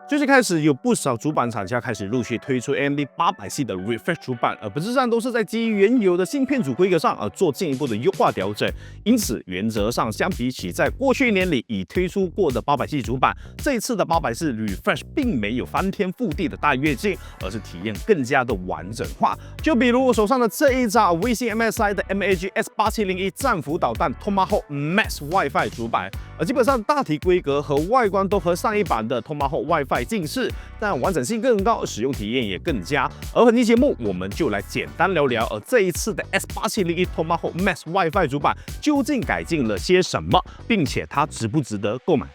最近開始有不少主板廠家開始陸續推出 AMD 800系的 Refresh 主板，而本質上都是在基於原有的芯片組規格上做進一步的優化調整。因此，原則上相比起在過去1年裡已推出過的800系主板，這一次的800系 Refresh 並沒有翻天覆地的大躍進，而是體驗更加的完整化。就比如我手上的這一張微星 MSI 的 MAG S8701 戰斧導彈 Tomahawk Max WiFi 主板，基本上大體規格和外觀都和上一版的 Tomahawk WiFi近似，但完整性更高，使用體驗也更佳。而本期節目我們就來簡單聊聊，這一次的 S8701 Tomahawk Max WiFi 主板究竟改進了些什麼，並且它值不值得購買。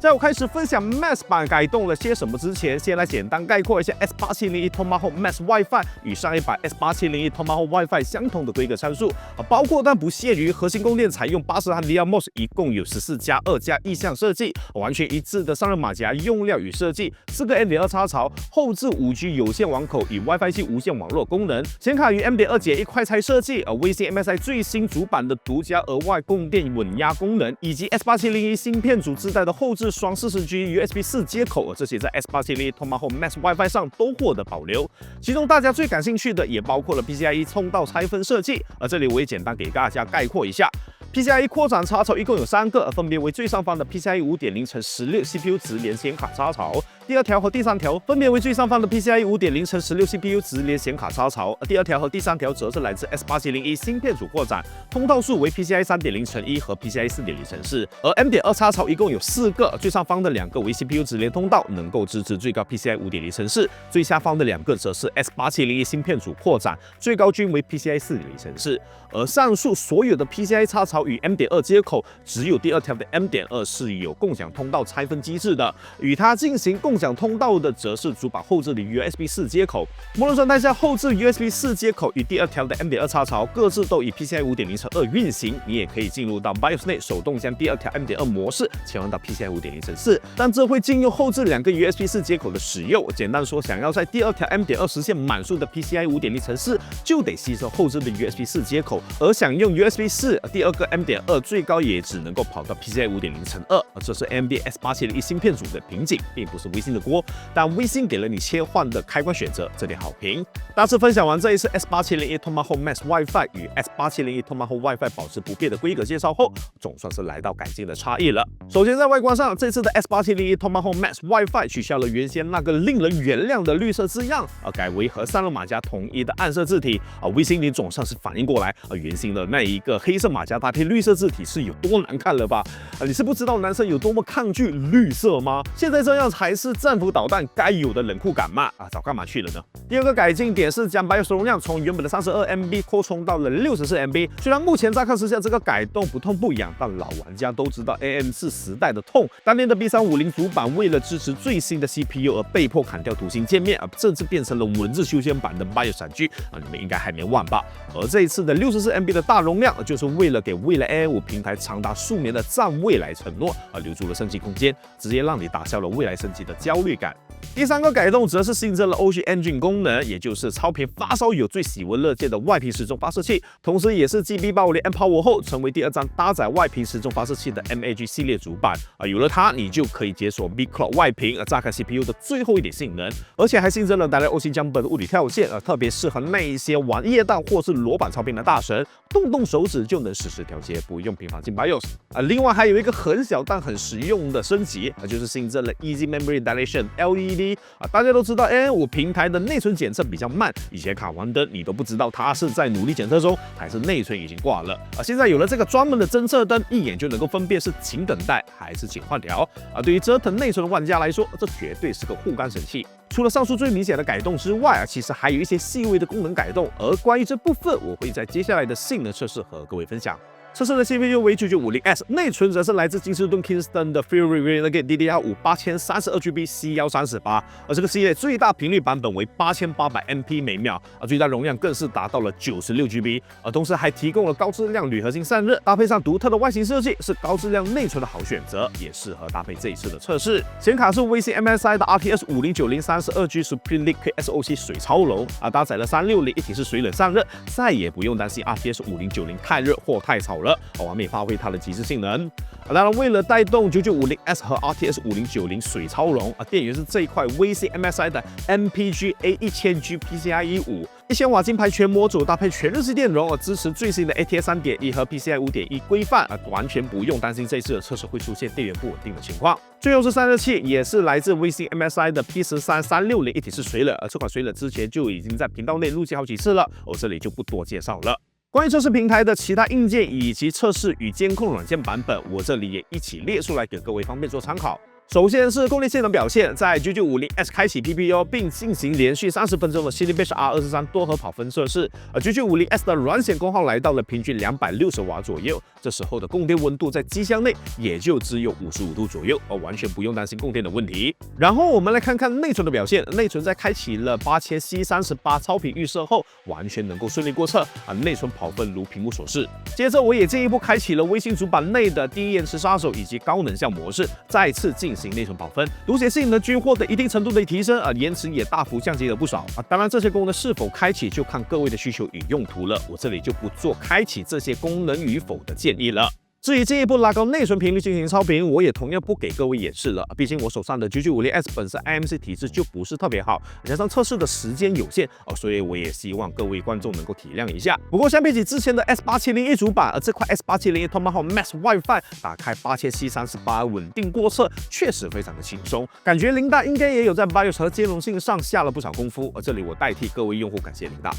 在我開始分享 Max 版改動了些什麼之前，先來簡單概括一下 S8701 Tomahawk Max WiFi 與上一版 S8701 Tomahawk WiFi 相同的規格參數，包括但不限於核心供電採用80和 DiamondMOS 一共有14+2+1項設計，完全一致的散熱馬甲用料與設計，4個 M.2 插槽，後置5G 有線網口與 WiFi 7無線網絡功能，顯卡與 M.2 解1快拆設計，微星 MSI 最新主版的獨家額外供電穩壓功能，以及 S8701 芯片組自帶的後置雙40G USB 4接口，這些在 S8701 Tomahawk Max WiFi 上都獲得保留。其中大家最感興趣的也包括了 PCIe 通道拆分設計，這裡我也簡單給大家概括一下。PCIe 擴展插槽一共有3個，分別為最上方的 PCIe 5.0x16 CPU 直連顯卡插槽，第2條和第3條分別為最上方的 PCIe 5.0x16 CPU 直連顯卡插槽，第2條和第3條則是來自 S8701 芯片組擴展，通道數為 PCIe 3.0x1和 PCIe 4.0x4，而 M.2 插槽一共有4個，最上方的2個為 CPU 直連通道，能夠支持最高 PCIe 5.0x4，最下方的2個則是 S8701 芯片組擴展，最高均為 PCIe 4.0x4，而上述所有的 PCIe 插槽與 M.2 接口，只有第2條的 M.2 是有共享通道拆分機制的，與它進行共享通道的則是主板後置的 USB 4接口。模擬狀態下，後置 USB 4接口與第2條的 M.2 插槽各自都以 PCIe 5.0x2運行，你也可以進入到 BIOS 內手動將第2條 M.2 模式切換到 PCIe 5.0x4，但這會禁用後置2個 USB 4接口的使用。簡單說，想要在第2條 M.2 實現滿速的 PCIe 5.0x4，就得犧牲後置的 USB 4接口，而想用 USB 4第2個 M.2 最高也只能夠跑到 PCIe 5.0x2，這是 AMD S8701 芯片組的瓶頸，並不是微星的鍋。但微星給了你切換的開關選擇，這點好評。大致分享完這一次 S8701 Tomahawk Max WiFi 與 S8701 Tomahawk WiFi 保持不变的規格介紹後，總算是來到改進的差異了。首先在外觀上，這次的 S8701 Tomahawk Max WiFi 取消了原先那個令人原諒的綠色字樣，改為和散熱馬甲統一的暗色字體。微星你總算是反應過來，原先的那一個黑色馬甲搭配綠色字體是有多難看了吧？你是不知道男生有多麼抗拒綠色嗎？現在這樣才是戰斧導彈該有的冷酷感嘛？早幹嘛去了呢？第二個改進點是將 BIOS 容量從原本的32MB 擴充到了64MB。雖然目前乍看之下這個改動不痛不癢，但老玩家都知道 AM4時代的痛。當年的 B350 主板為了支持最新的 CPU 而被迫砍掉圖形界面，甚至變成了文字修仙版的 BIOS 閃具，你們應該還沒忘吧？而這一次的64MB 的大容量，就是為了給未來 AM5 平台長達數年的戰未來承諾留出了升級空間，直接讓你打消了未來升級的焦慮感。第3個改動則是新增了 Ocean Engine 功能，也就是超頻發燒友最喜聞樂見的外頻時鐘發射器，同時也是繼 B850 M-Power 後成為第2張搭載外頻時鐘發射器的 MAG 系列主板。有了它，你就可以解鎖 B-Clock 外頻，炸開 CPU 的最後一點性能，而且還新增了 Direct OC Jumper 的物理跳線，特別適合那一些玩夜彈或是裸版超頻的大神，動手指就能實時調節，不用頻繁進 BIOS。另外還有一個很小但很實用的升級，就是新增了 Easy Memory Dilation LED。大家都知道 AM5 平台的內存檢測比較慢，以前卡完燈你都不知道它是在努力檢測中還是內存已經掛了。現在有了這個專門的偵測燈，一眼就能夠分辨是請等待還是請換條。對於折騰內存的玩家來說，這絕對是個護肝神器。除了上述最明顯的改動之外，其實還有一些細微的功能改動，而關於這部分我會在接下來的性能測試和各位分享。測試的 CPU 為9950S， 內存則是來自金士頓 Kingston 的 Fury Renegade DDR5 8032GB C138，而這個系列最大頻率版本為8800MP 每秒，最大容量更是達到了96GB， 同時還提供了高質量鋁合金散熱，搭配上獨特的外形設計，是高質量內存的好選擇，也適合搭配這一次的測試。顯卡是 WeC MSI 的 RTX 5090 32G Supreme Liquid SoC 水超柔，搭載了360一體式水冷散熱，再也不用擔心 RTX 5090太熱或太吵了，完美发挥它的极致性能。当然，为了带动9950S 和 RTX 5090水超容，电源是这一块 WeC MSI 的 MPG A1000G PCIe 5，1000瓦金牌全模組搭配全日系電容，支持最新的 ATX 3.1和 PCIe 5.1規範，完全不用擔心這次的測試會出現電源不穩定的情況。最後是散熱器，也是來自 WeC MSI 的 P13 360一體式水冷，這款水冷之前就已經在頻道內錄製好幾次了，我這裡就不多介紹了。關於測試平台的其他硬件以及測試與監控軟件版本，我這裡也一起列出來給各位方便做參考。首先是供電性能表現，在9950S 開啟 PPU 並進行連續30分鐘的 Cinebench R23多核跑分測試，9950S 的軟顯功耗來到了平均260瓦左右，這時候的供電溫度在機箱內也就只有55度左右，完全不用擔心供電的問題。然後我們來看看內存的表現，內存在開啟了 8000C38 超頻預設後，完全能夠順利過測，內存跑分如屏幕所示。接着我也進一步開啟了微星主板內的低延遲殺手以及高能效模式，再次進行內存跑分，讀寫性能均獲得一定程度的提升，延遲也大幅降低了不少。當然，這些功能是否開啟就看各位的需求與用途了，我這裡就不做開啟這些功能與否的建議了。至於進一步拉高內存頻率進行超頻，我也同樣不給各位演示了，畢竟我手上的9950S 本身 IMC 體質就不是特別好，加上測試的時間有限，所以我也希望各位觀眾能夠體諒一下。不過相比起之前的 S8701 主板，這塊 S8701 Tomahawk Max WiFi 打開 8000C38 穩定過測，確實非常的輕鬆，感覺林大應該也有在 BIOS 和兼容性上下了不少功夫，而這裡我代替各位用戶感謝林大。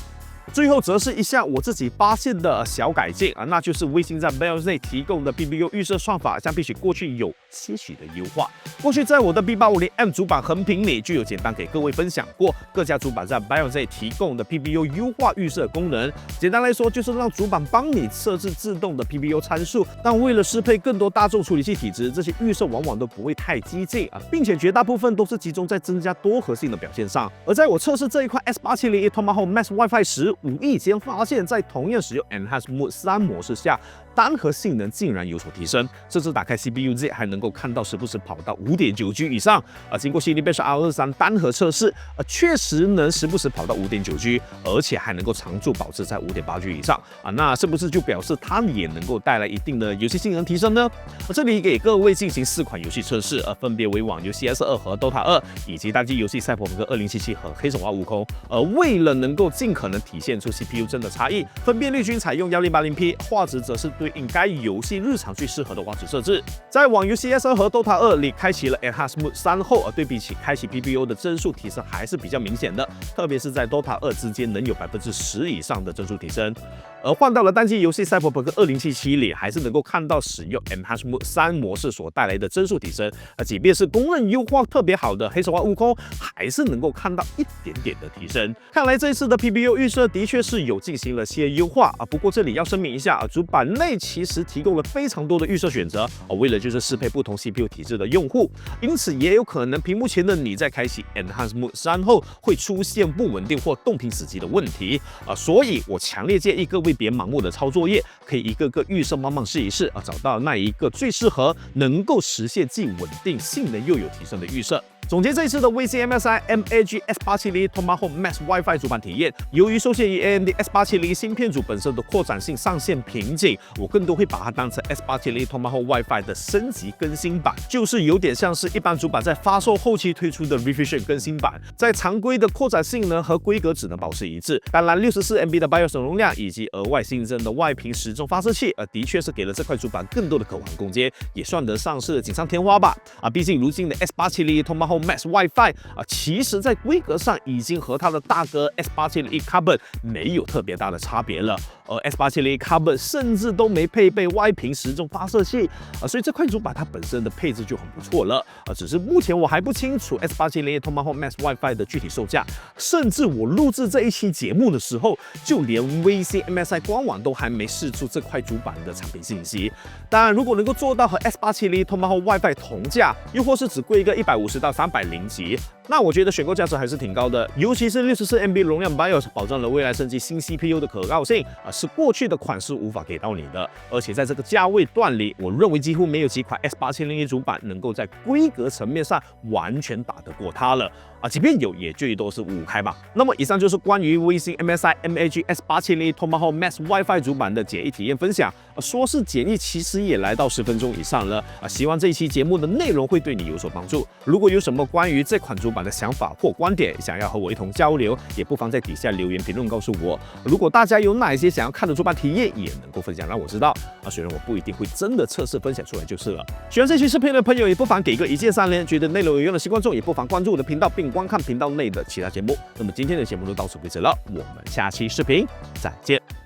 最後則是一項我自己發現的小改進那就是微星在 BIOS 內提供的 PPU 預設算法，相比起過去有些許的優化。過去在我的 B850M 主板橫屏裡就有簡單給各位分享過各家主板在 BIOS 內提供的 PPU 優化預設功能。簡單來說，就是讓主板幫你設置自動的 PPU 參數，但為了適配更多大眾處理器體質，這些預設往往都不會太激進並且絕大部分都是集中在增加多核性的表現上。而在我測試這一塊 S8701 Tomahawk Max WiFi 時，無意間發現，在同樣使用 Enhanced Mode 3模式下，單核性能竟然有所提升，甚至打開 CPU-Z 還能夠看到時不時跑到 5.9G 以上。經過 Cinebench R23單核測試，確實能時不時跑到 5.9G， 而且還能夠常駐保持在 5.8G 以上。那是不是就表示它也能夠帶來一定的遊戲性能提升呢？這裡給各位進行4款遊戲測試，分別為網遊 CS2 和 Dota 2，以及單機遊戲賽博朋克2077和黑神話悟空。為了能夠盡可能體現出 CPU 幀的差異，分辨率均採用 1080P， 畫質則是對應該遊戲日常最適合的畫質設置。在網遊 CS2 和 Dota 2裡開啟了 Enhanced Mode 3後，對比起開啟 PPU 的幀數提升還是比較明顯的，特別是在 Dota 2之間能有10%以上的幀數提升。而換到了單機遊戲賽博朋克2077裡，還是能夠看到使用 Enhanced Mode 3模式所帶來的幀數提升。即便是公認優化特別好的黑神話悟空，還是能夠看到一點點的提升。看來這一次的 PPU 預設的確是有進行了些優化不過這裡要聲明一下主板內其實提供了非常多的預設選擇為了就是適配不同 CPU 體質的用戶，因此也有可能屏幕前的你在開啟 Enhanced Mode 3後會出現不穩定或動屏死機的問題所以我強烈建議各位別盲目的操作頁，可以一個個預設慢慢試一試找到那一個最適合能夠實現既穩定性能又有提升的預設。總結這一次的 WeC MSI MAG S8701 Tomahawk Max WiFi 主板體驗，由於受限於 AMD S870 芯片組本身的擴展性上限瓶頸，我更多會把它當成 S870 Tomahawk WiFi 的升級更新版，就是有點像是一般主板在發售後期推出的 Revision 更新版，在常規的擴展性能和規格只能保持一致。當然64MB 的 BIOS 容量以及額外新增的外屏時鐘發射器，的確是給了這塊主板更多的可玩空間，也算得上是錦上添花吧。畢竟如今的 S870 Tomahawk Tomahawk Max WiFi 其實在規格上已經和它的大哥 S8701 Carbon 沒有特別大的差別了。而 S8701 Carbon 甚至都沒配備外屏時鐘發射器所以這塊主板它本身的配置就很不錯了只是目前我還不清楚 S8701 Tomahawk Max WiFi 的具體售價，甚至我錄製這一期節目的時候，就連 WeSing MSI 官網都還沒釋出這塊主板的產品信息。當然，如果能夠做到和 S8701 Tomahawk WiFi 同價，又或是只貴一個150到300級，那我覺得選購價值還是挺高的，尤其是64MB 容量 BIOS 保障了未來升級新 CPU 的可靠性是過去的款式無法給到你的。而且在這個價位段裡，我認為幾乎沒有幾款 S8701 主板能夠在規格層面上完全打得過它了即便有，也最多是55開吧。那麼以上就是關於 WeSing MSI MAG S8701 Tomahawk Max WiFi 主板的簡易體驗分享說是簡易，其實也來到10分鐘以上了希望這一期節目的內容會對你有所幫助。如果有什麼關於這款主板的想法或觀點，想要和我一同交流，也不妨在底下留言評論告訴我。如果大家有哪一些想要看的主板體驗，也能夠分享讓我知道雖然我不一定會真的測試分享出來就是了。喜歡這期視頻的朋友，也不妨給個一鍵3連，覺得內容有用的新觀眾，也不妨關注我的頻道，並觀看頻道內的其他節目。那麼今天的節目就到此為止了，我們下期視頻再見。